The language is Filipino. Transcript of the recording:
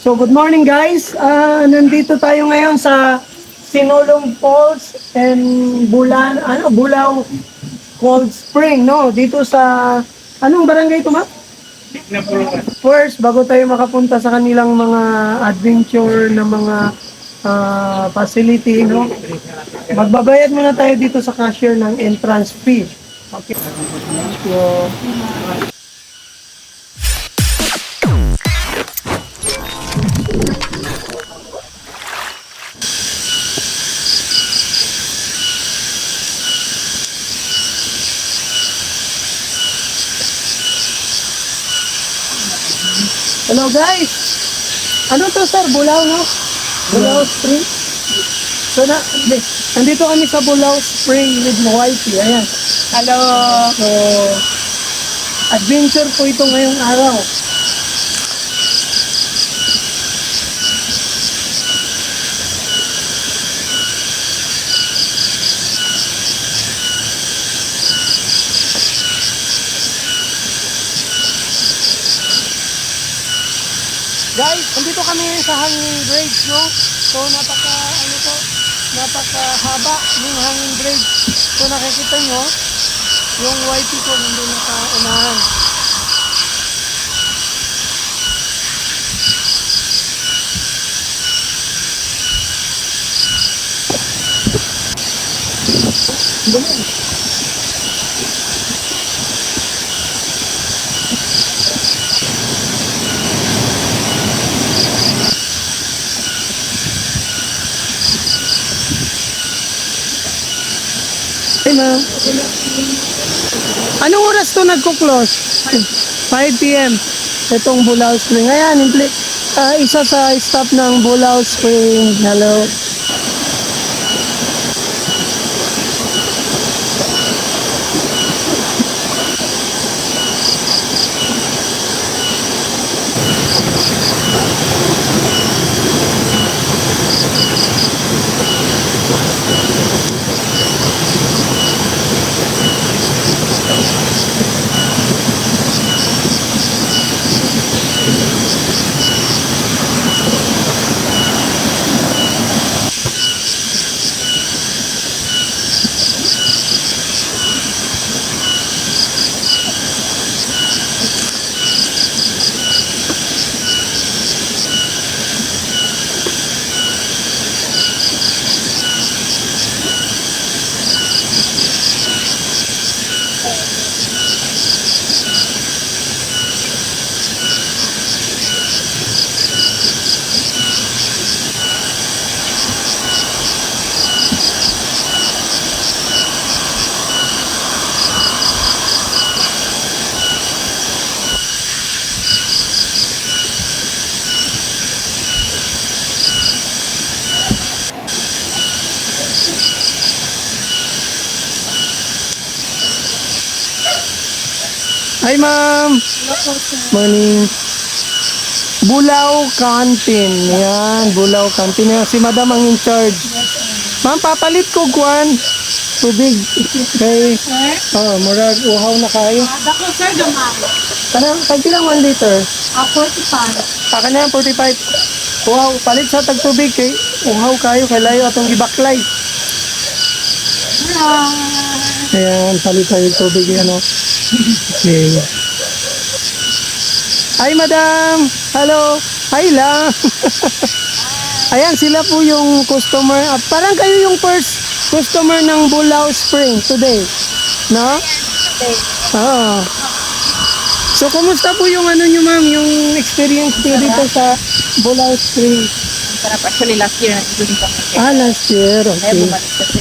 So good morning guys. Nandito tayo ngayon sa Sinulong Falls and Bulao Cold Spring, no? Dito sa anong barangay ito, ma? First, bago tayo makapunta sa kanilang mga adventure na mga facility, no? Magbabayad muna tayo dito sa cashier ng entrance fee. Okay. So, hello guys! Ano to sir? Bulao, no? Bulao Spring? So nandito kami sa Bulao Spring with Hawaii. Ayan. Hello. So, adventure po ito ngayong araw. Guys, nandito kami sa hanging bridge, no? So, napakahaba ng hanging bridge. So, nakikita nyo, yung YP ko nandun nakaunahan. Hey, ma'am. Anong oras to nagko-close? 5 p.m. Itong Bulao Spring. Ayan, isa sa stop ng Bulao Spring. Hello. Hi, ma'am. Morning. Bulao Canteen. Yan, Bulao Canteen. Yan, si madam ang in charge. Ma'am, papalit ko kuwan. Tubig. Okay. Murag uhaw na kayo. Dako sir, dumalo. Kanang, lang 1 liter. 45. Saka na yan, 45. Uhaw, palit sa tagtubig kay uhaw kayo, kay layo atong gibaklay. Ayan, palit tayo tubig yan, no? Okay. Hi, madam. Hello. Hi lang. Ayan, sila po yung customer. At parang kayo yung first customer ng Bulao Spring today. No? Oo. So, kumusta po yung ano nyo, ma'am? Yung experience nyo dito sa Bulao Spring? Sarap actually last year nandito din kami. Last year. Kaya Okay. bumalik kasi.